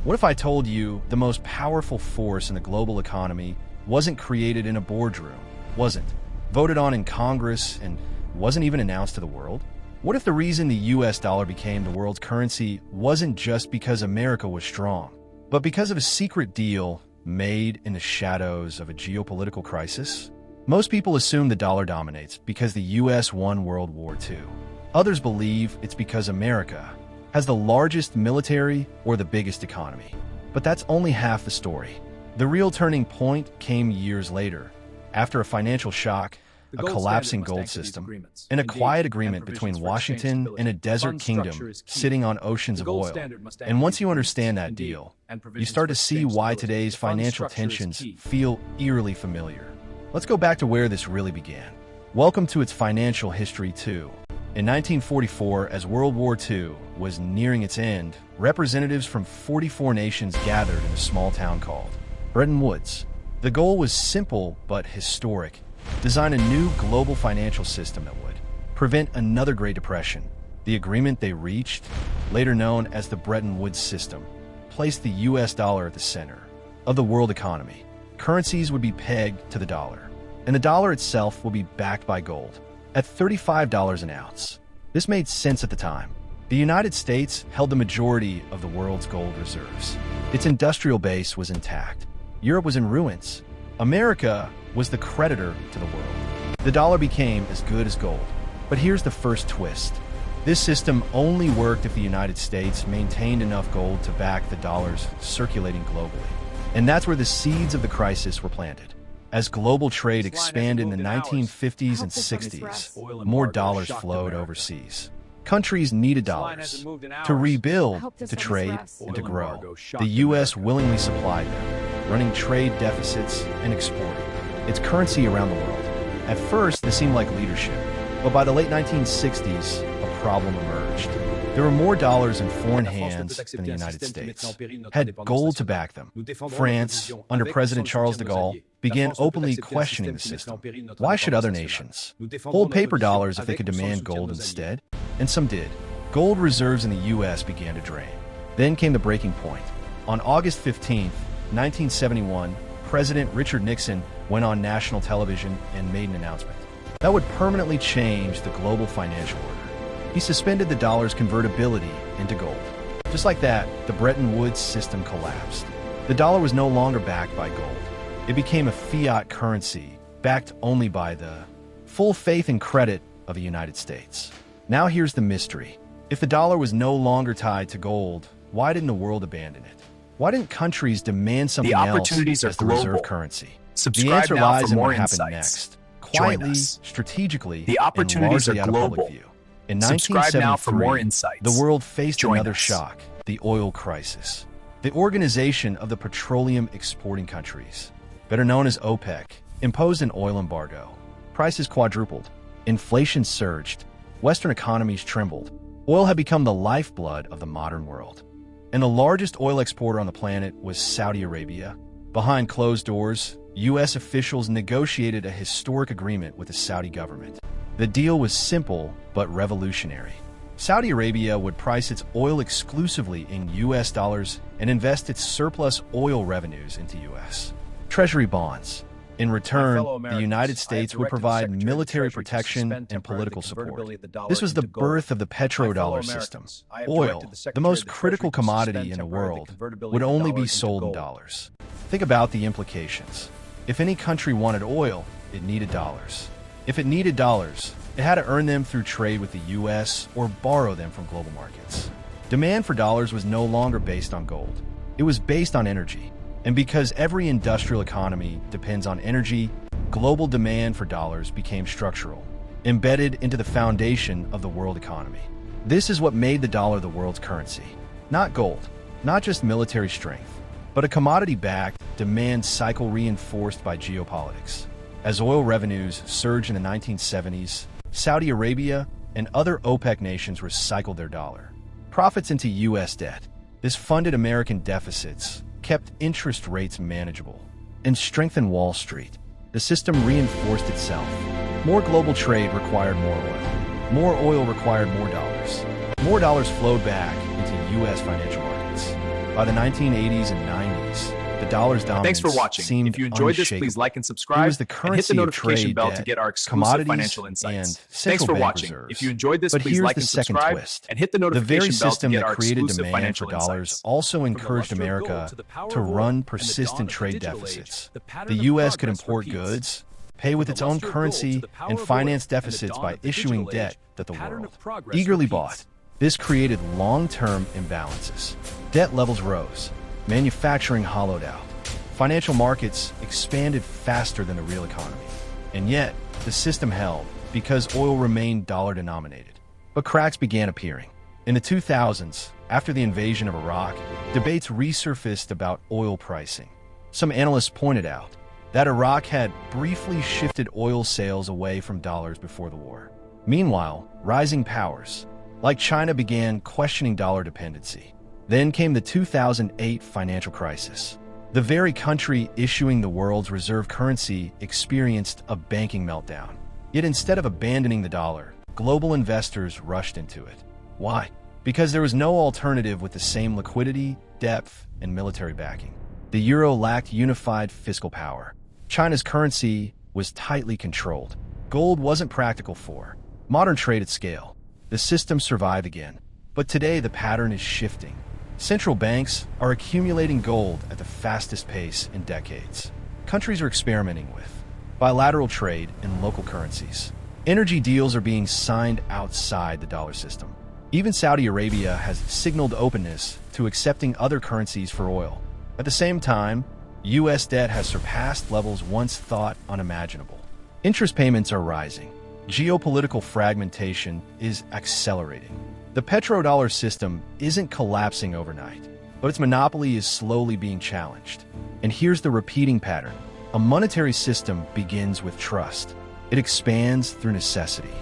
What if I told you the most powerful force in the global economy wasn't created in a boardroom, wasn't voted on in Congress, and wasn't even announced to the world? What if the reason the US dollar became the world's currency wasn't just because America was strong, but because of a secret deal made in the shadows of a geopolitical crisis? Most people assume the dollar dominates because the US won World War II. Others believe it's because America has the largest military or the biggest economy. But that's only half the story. The real turning point came years later, after a financial shock, a collapsing gold system, and a quiet agreement between Washington and a desert kingdom sitting on oceans of oil. And once you understand that deal, you start to see why today's financial tensions feel eerily familiar. Let's go back to where this really began. Welcome to its financial history too. In 1944, as World War II was nearing its end, representatives from 44 nations gathered in a small town called Bretton Woods. The goal was simple but historic: design a new global financial system that would prevent another Great Depression. The agreement they reached, later known as the Bretton Woods System, placed the US dollar at the center of the world economy. Currencies would be pegged to the dollar, and the dollar itself will be backed by gold at $35 an ounce. This made sense at the time. The United States held the majority of the world's gold reserves. Its industrial base was intact. Europe was in ruins. America was the creditor to the world. The dollar became as good as gold. But here's the first twist. This system only worked if the United States maintained enough gold to back the dollars circulating globally. And that's where the seeds of the crisis were planted. As global trade expanded in the 1950s and 60s, more dollars flowed overseas. Countries needed dollars to rebuild, to trade, and to grow. The U.S. willingly supplied them, running trade deficits and exporting its currency around the world. At first, this seemed like leadership, but by the late 1960s, a problem emerged. There were more dollars in foreign hands than the United States had gold to back them. France, under President Charles de Gaulle, began openly questioning the system. Why should other nations hold paper dollars if they could demand gold instead? And some did. Gold reserves in the U.S. began to drain. Then came the breaking point. On August 15, 1971, President Richard Nixon went on national television and made an announcement that would permanently change the global financial order. He suspended the dollar's convertibility into gold. Just like that, the Bretton Woods system collapsed. The dollar was no longer backed by gold. It became a fiat currency, backed only by the full faith and credit of the United States. Now here's the mystery. If the dollar was no longer tied to gold, why didn't the world abandon it? Why didn't countries demand something else as the reserve currency? The answer lies in what happened next. Quietly, strategically, and largely out of public view. In 1973, the world faced another shock, the oil crisis. The Organization of the Petroleum Exporting Countries, better known as OPEC, imposed an oil embargo. Prices quadrupled. Inflation surged. Western economies trembled. Oil had become the lifeblood of the modern world. And the largest oil exporter on the planet was Saudi Arabia. Behind closed doors, U.S. officials negotiated a historic agreement with the Saudi government. The deal was simple but revolutionary. Saudi Arabia would price its oil exclusively in U.S. dollars and invest its surplus oil revenues into U.S. Treasury bonds. In return, the United States would provide military protection and political support. This was the birth of the Petrodollar system. Oil, the most critical commodity in the world, would only be sold in dollars. Think about the implications. If any country wanted oil, it needed dollars. If it needed dollars, it had to earn them through trade with the U.S. or borrow them from global markets. Demand for dollars was no longer based on gold. It was based on energy. And because every industrial economy depends on energy, global demand for dollars became structural, embedded into the foundation of the world economy. This is what made the dollar the world's currency. Not gold, not just military strength, but a commodity-backed demand cycle reinforced by geopolitics. As oil revenues surged in the 1970s, Saudi Arabia and other OPEC nations recycled their dollar profits into U.S. debt. This funded American deficits, kept interest rates manageable, and strengthened Wall Street. The system reinforced itself. More global trade required more oil. More oil required more dollars. More dollars flowed back into U.S. financial markets. By the 1980s and 90s, the dollar's dominance Thanks for watching. seemed If you enjoyed this, unshakable. please like and subscribe. It was the And hit currency the of notification trade bell debt, to get our exclusive commodities, financial and insights. central Thanks for bank watching. reserves. If you enjoyed this, But please here's like the and second subscribe twist. and hit the The very notification bell to system get that our created exclusive demand for financial dollars insights. also From the encouraged luster of America gold to the power to of oil run and the persistent dawn of the trade digital deficits. age, the pattern The of U.S. could progress import repeats. goods, pay with From its the own luster of gold to currency, the power and of finance oil and the deficits dawn by of the issuing digital debt age, that the pattern world of progress eagerly repeats. bought. This created long-term imbalances. Debt levels rose, manufacturing hollowed out. Financial markets expanded faster than the real economy. And yet, the system held because oil remained dollar-denominated. But cracks began appearing. In the 2000s, after the invasion of Iraq, debates resurfaced about oil pricing. Some analysts pointed out that Iraq had briefly shifted oil sales away from dollars before the war. Meanwhile, rising powers, like China, began questioning dollar dependency. Then came the 2008 financial crisis. The very country issuing the world's reserve currency experienced a banking meltdown. Yet instead of abandoning the dollar, global investors rushed into it. Why? Because there was no alternative with the same liquidity, depth, and military backing. The euro lacked unified fiscal power. China's currency was tightly controlled. Gold wasn't practical for modern trade at scale. The system survived again. But today the pattern is shifting. Central banks are accumulating gold at the fastest pace in decades. Countries are experimenting with bilateral trade in local currencies. Energy deals are being signed outside the dollar system. Even Saudi Arabia has signaled openness to accepting other currencies for oil. At the same time, U.S. debt has surpassed levels once thought unimaginable. Interest payments are rising. Geopolitical fragmentation is accelerating. The petrodollar system isn't collapsing overnight, but its monopoly is slowly being challenged. And here's the repeating pattern. A monetary system begins with trust. It expands through necessity.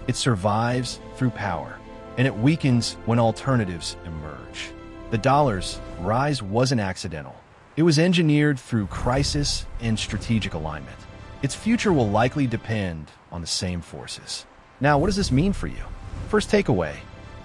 It survives through power. And it weakens when alternatives emerge. The dollar's rise wasn't accidental. It was engineered through crisis and strategic alignment. Its future will likely depend on the same forces. Now, what does this mean for you? First takeaway,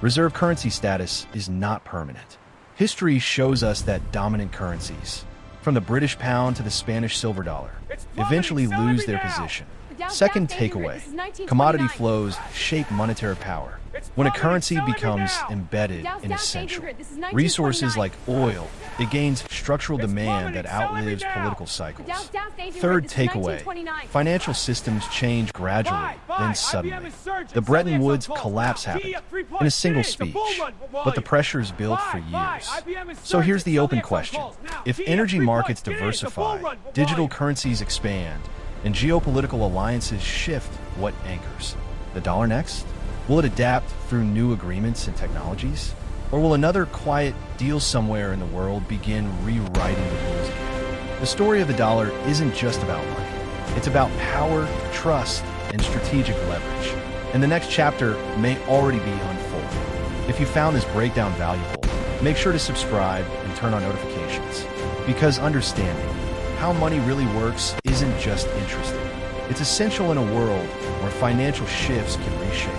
reserve currency status is not permanent. History shows us that dominant currencies, from the British pound to the Spanish silver dollar, eventually lose their position. Second takeaway, commodity flows shape monetary power. When a currency becomes embedded in essential resources like oil, it gains structural demand that outlives political cycles. Third takeaway, financial systems change gradually, then suddenly. The Bretton Woods collapse happened in a single speech, but the pressures built for years. So here's the open question. If energy markets diversify, digital currencies expand, and geopolitical alliances shift, what anchors? The dollar next? Will it adapt through new agreements and technologies? Or will another quiet deal somewhere in the world begin rewriting the rules again? The story of the dollar isn't just about money. It's about power, trust, and strategic leverage. And the next chapter may already be unfolding. If you found this breakdown valuable, make sure to subscribe and turn on notifications. Because understanding how money really works isn't just interesting. It's essential in a world where financial shifts can reshape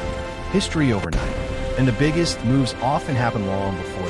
history overnight, and the biggest moves often happen long before